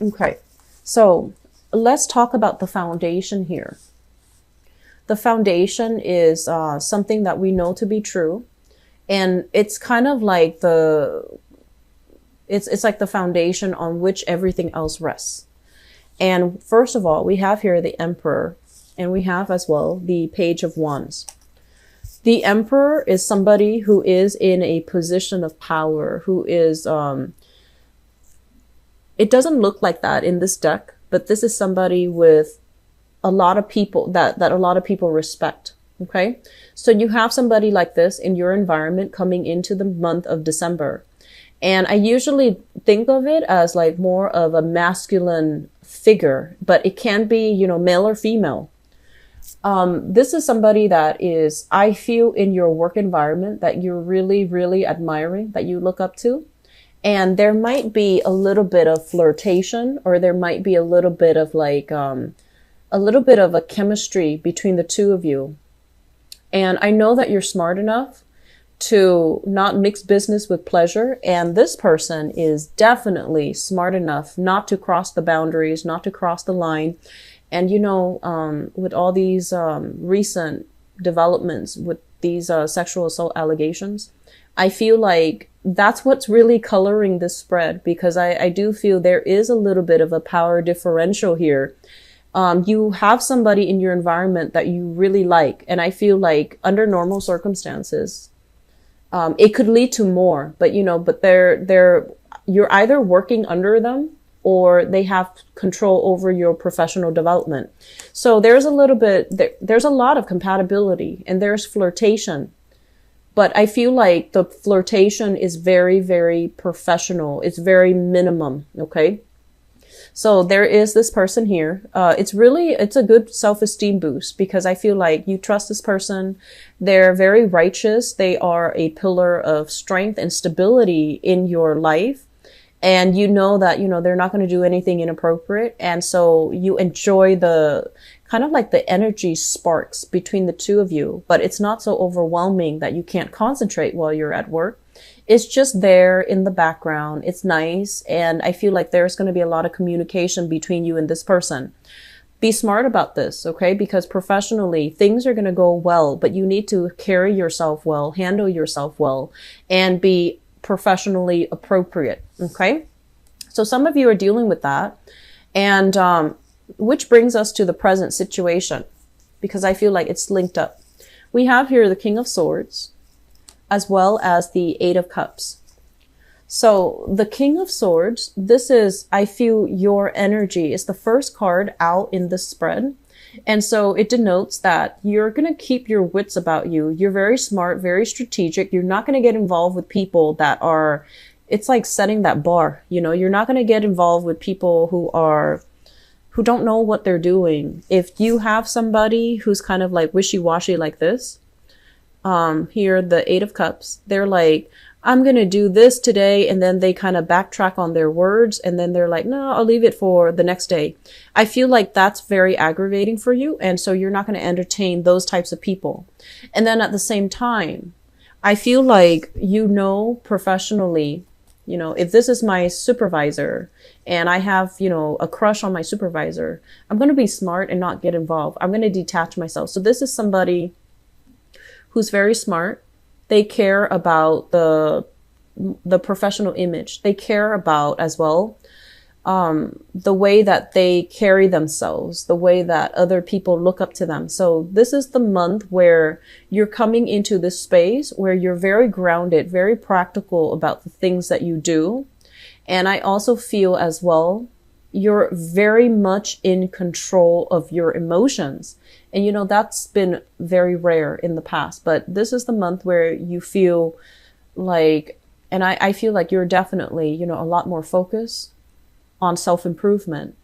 Okay, so let's talk about the foundation here. The foundation is something that we know to be true, and it's kind of like it's like the foundation on which everything else rests. And first of all, we have here the Emperor, and we have as well the Page of Wands. The Emperor is somebody who is in a position of power, who is, it doesn't look like that in this deck, but this is somebody with a lot of people that a lot of people respect. Okay. So you have somebody like this in your environment coming into the month of December. And I usually think of it as like more of a masculine figure, but it can be, you know, male or female. This is somebody that is, I feel, in your work environment that you're really, really admiring, that you look up to. And there might be a little bit of flirtation, or there might be a little bit of like, a little bit of a chemistry between the two of you. And I know that you're smart enough to not mix business with pleasure. And this person is definitely smart enough not to cross the boundaries, not to cross the line. And, you know, with all these recent developments with these sexual assault allegations, I feel like that's what's really coloring this spread, because I do feel there is a little bit of a power differential here. You have somebody in your environment that you really like. And I feel like under normal circumstances, it could lead to more, but, you know, but you're either working under them or they have control over your professional development. So there's a little bit, there's a lot of compatibility, and there's flirtation. But I feel like the flirtation is very, very professional. It's very minimum. Okay. So there is this person here. It's a good self-esteem boost, because I feel like you trust this person. They're very righteous. They are a pillar of strength and stability in your life. And you know that, you know, they're not going to do anything inappropriate. And so you enjoy the kind of like the energy sparks between the two of you, but it's not so overwhelming that you can't concentrate while you're at work. It's just there in the background. It's nice. And I feel like there's going to be a lot of communication between you and this person. Be smart about this, okay? Because professionally, things are going to go well, but you need to carry yourself well, handle yourself well, and be professionally appropriate. Okay. So some of you are dealing with that. And, which brings us to the present situation, because I feel like it's linked up. We have here the King of Swords, as well as the Eight of Cups. So the King of Swords, this is, I feel, your energy. It's the first card out in this spread. And so it denotes that you're going to keep your wits about you. You're very smart, very strategic. You're not going to get involved with people that are, it's like setting that bar. You know, you're not going to get involved with people who don't know what they're doing. If you have somebody who's kind of like wishy-washy like this, here, the Eight of Cups, they're like, I'm going to do this today. And then they kind of backtrack on their words. And then they're like, no, I'll leave it for the next day. I feel like that's very aggravating for you. And so you're not going to entertain those types of people. And then at the same time, I feel like, you know, professionally, you know, if this is my supervisor and I have, you know, a crush on my supervisor, I'm going to be smart and not get involved. I'm going to detach myself. So this is somebody who's very smart. They care about the professional image. They care about as well, the way that they carry themselves, the way that other people look up to them. So this is the month where you're coming into this space where you're very grounded, very practical about the things that you do. And I also feel as well, you're very much in control of your emotions. And, you know, that's been very rare in the past, but this is the month where you feel like, and I feel like you're definitely, you know, a lot more focused on self-improvement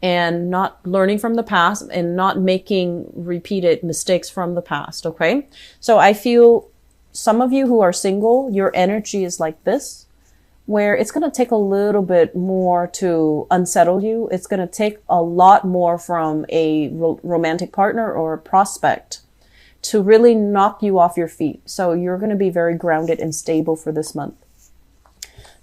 and not learning from the past and not making repeated mistakes from the past. Okay. So I feel some of you who are single, your energy is like this, where it's going to take a little bit more to unsettle you. It's going to take a lot more from a romantic partner or a prospect to really knock you off your feet. So you're going to be very grounded and stable for this month.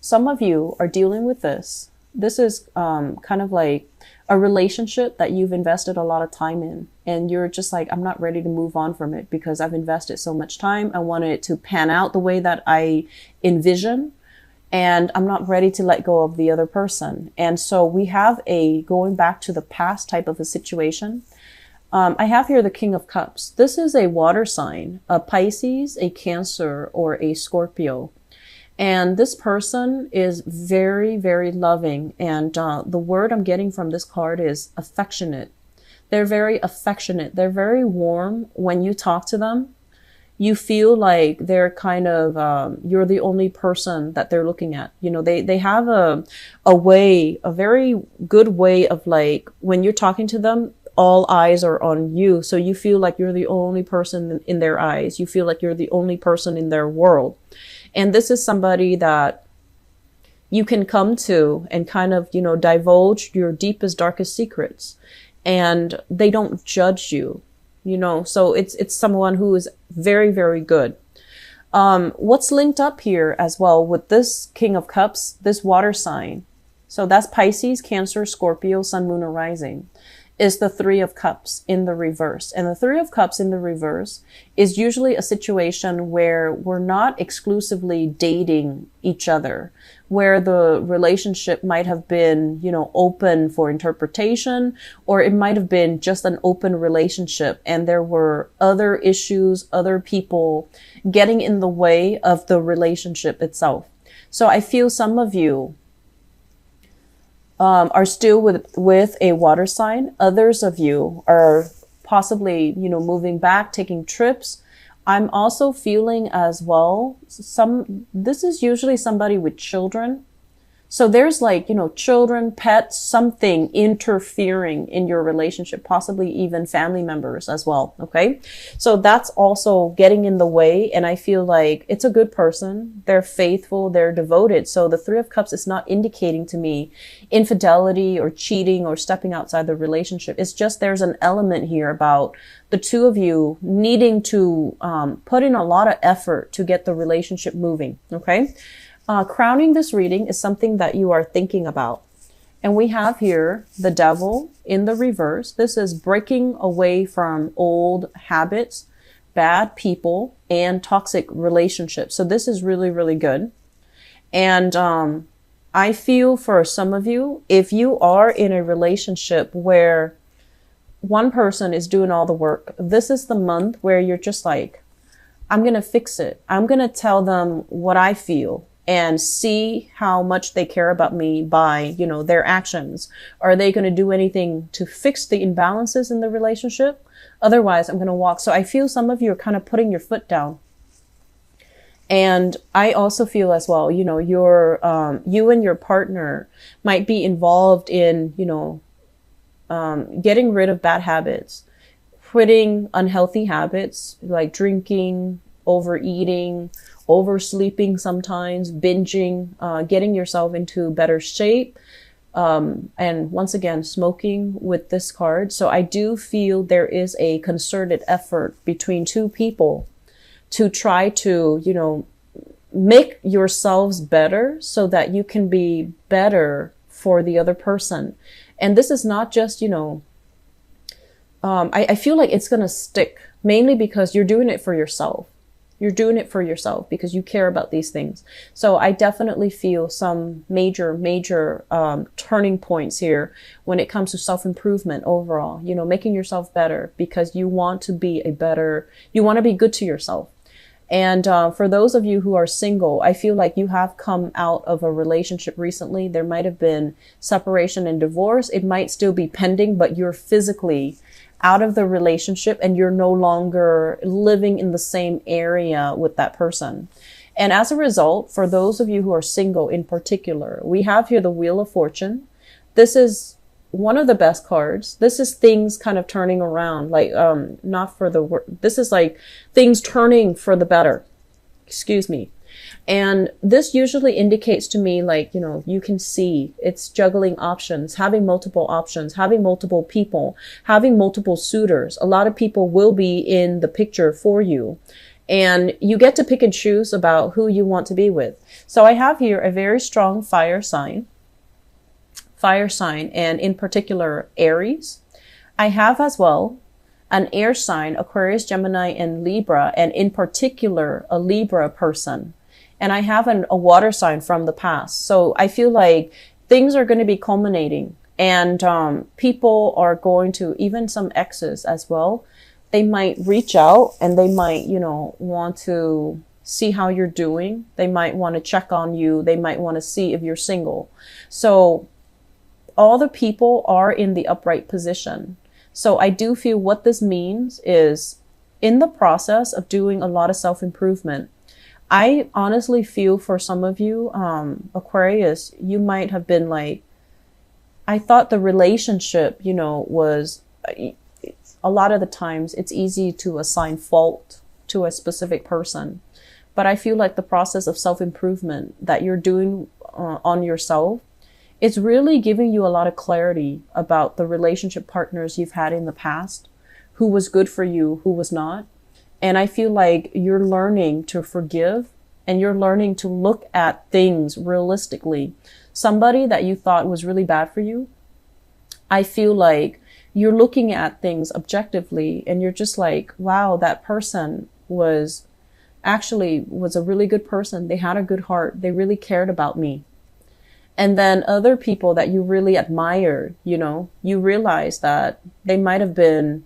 Some of you are dealing with this This is kind of like a relationship that you've invested a lot of time in, and you're just like, I'm not ready to move on from it because I've invested so much time. I wanted it to pan out the way that I envision, and I'm not ready to let go of the other person. And so we have a going back to the past type of a situation. I have here the King of Cups. This is a water sign, a Pisces, a Cancer, or a Scorpio. And this person is very, very loving. And the word I'm getting from this card is affectionate. They're very affectionate. They're very warm. When you talk to them, you feel like they're kind of, you're the only person that they're looking at. You know, they have a way, a very good way of like, when you're talking to them, all eyes are on you. So you feel like you're the only person in their eyes. You feel like you're the only person in their world. And this is somebody that you can come to and kind of, you know, divulge your deepest, darkest secrets. And they don't judge you, you know, so it's someone who is very, very good. What's linked up here as well with this King of Cups, this water sign. So that's Pisces, Cancer, Scorpio, Sun, Moon, or Rising, is the Three of Cups in the reverse. And the Three of Cups in the reverse is usually a situation where we're not exclusively dating each other, where the relationship might have been, you know, open for interpretation, or it might have been just an open relationship and there were other issues, other people getting in the way of the relationship itself. So I feel some of you are still with a water sign. Others of you are possibly, you know, moving back, taking trips. I'm also feeling as well, this is usually somebody with children. So there's like, you know, children, pets, something interfering in your relationship, possibly even family members as well. Okay. So that's also getting in the way. And I feel like it's a good person. They're faithful. They're devoted. So the Three of Cups is not indicating to me infidelity or cheating or stepping outside the relationship. It's just there's an element here about the two of you needing to put in a lot of effort to get the relationship moving. Okay. Crowning this reading is something that you are thinking about. And we have here the Devil in the reverse. This is breaking away from old habits, bad people, and toxic relationships. So this is really, really good. And I feel for some of you, if you are in a relationship where one person is doing all the work, this is the month where you're just like, I'm going to fix it. I'm going to tell them what I feel and see how much they care about me by, you know, their actions. Are they going to do anything to fix the imbalances in the relationship? Otherwise, I'm going to walk. So I feel some of you are kind of putting your foot down. And I also feel as well, you know, you and your partner might be involved in, you know, getting rid of bad habits, quitting unhealthy habits like drinking, overeating, oversleeping sometimes, binging, getting yourself into better shape. And once again, smoking with this card. So I do feel there is a concerted effort between two people to try to, you know, make yourselves better so that you can be better for the other person. And this is not just, you know, I feel like it's going to stick mainly because you're doing it for yourself. You're doing it for yourself because you care about these things. So I definitely feel some major turning points here when it comes to self-improvement overall, you know, making yourself better because you want to be you want to be good to yourself. And for those of you who are single, I feel like you have come out of a relationship recently. There might have been separation and divorce. It might still be pending, but you're physically out of the relationship and you're no longer living in the same area with that person. And as a result, for those of you who are single in particular, we have here the Wheel of Fortune. This is one of the best cards. This is things kind of turning around, like, not for the work. This is like things turning for the better. Excuse me. And this usually indicates to me, like, you know, you can see it's juggling options, having multiple options, having multiple people, having multiple suitors. A lot of people will be in the picture for you. And you get to pick and choose about who you want to be with. So I have here a very strong fire sign. fire sign, and in particular, Aries. I have as well an air sign, Aquarius, Gemini, and Libra, and in particular, a Libra person. And I have a water sign from the past. So I feel like things are going to be culminating, and people are going to, even some exes as well, they might reach out and they might, want to see how you're doing. They might want to check on you. They might want to see if you're single. So all the people are in the upright position. So I do feel what this means is, in the process of doing a lot of self-improvement, I honestly feel for some of you, Aquarius, you might have been like, I thought the relationship, was, a lot of the times it's easy to assign fault to a specific person. But I feel like the process of self-improvement that you're doing on yourself, it's really giving you a lot of clarity about the relationship partners you've had in the past, who was good for you, who was not. And I feel like you're learning to forgive, and you're learning to look at things realistically. Somebody that you thought was really bad for you, I feel like you're looking at things objectively and you're just like, wow, that person was a really good person. They had a good heart. They really cared about me. And then other people that you really admired, you realize that they might have been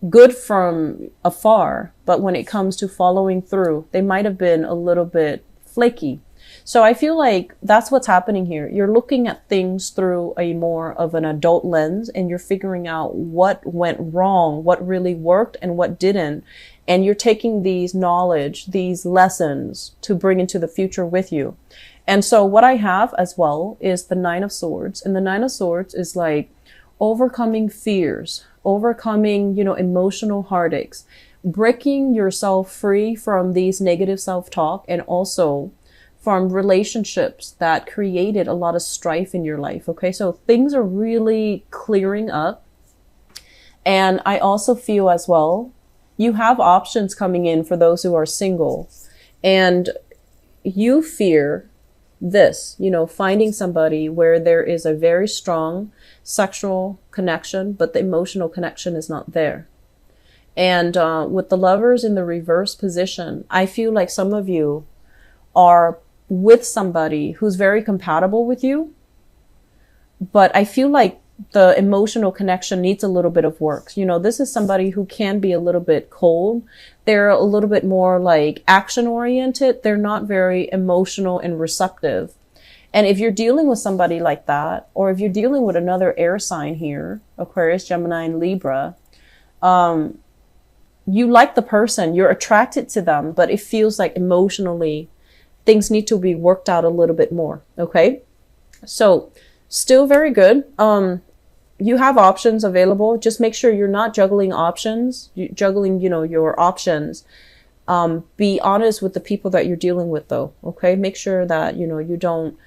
good from afar, but when it comes to following through, they might have been a little bit flaky. So I feel like that's what's happening here. You're looking at things through a more of an adult lens, and you're figuring out what went wrong, what really worked and what didn't. And you're taking these knowledge, these lessons to bring into the future with you. And so what I have as well is the Nine of Swords. And the Nine of Swords is like overcoming fears, overcoming, emotional heartaches, breaking yourself free from these negative self-talk, and also from relationships that created a lot of strife in your life. Okay. So things are really clearing up. And I also feel as well, you have options coming in for those who are single, and you fear this, finding somebody where there is a very strong sexual connection, but the emotional connection is not there. And with the Lovers in the reverse position, I feel like some of you are with somebody who's very compatible with you, but I feel like the emotional connection needs a little bit of work. This is somebody who can be a little bit cold. They're a little bit more like action oriented. They're not very emotional and receptive. And if you're dealing with somebody like that, or if you're dealing with another air sign here, Aquarius, Gemini, and Libra, you like the person, you're attracted to them, but it feels like emotionally things need to be worked out a little bit more. Okay. So still very good. You have options available. Just make sure you're not juggling options, your options. Be honest with the people that you're dealing with though. Okay. Make sure that, you don't,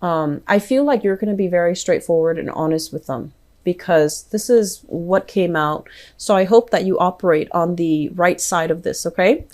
I feel like you're going to be very straightforward and honest with them, because this is what came out. So I hope that you operate on the right side of this. Okay.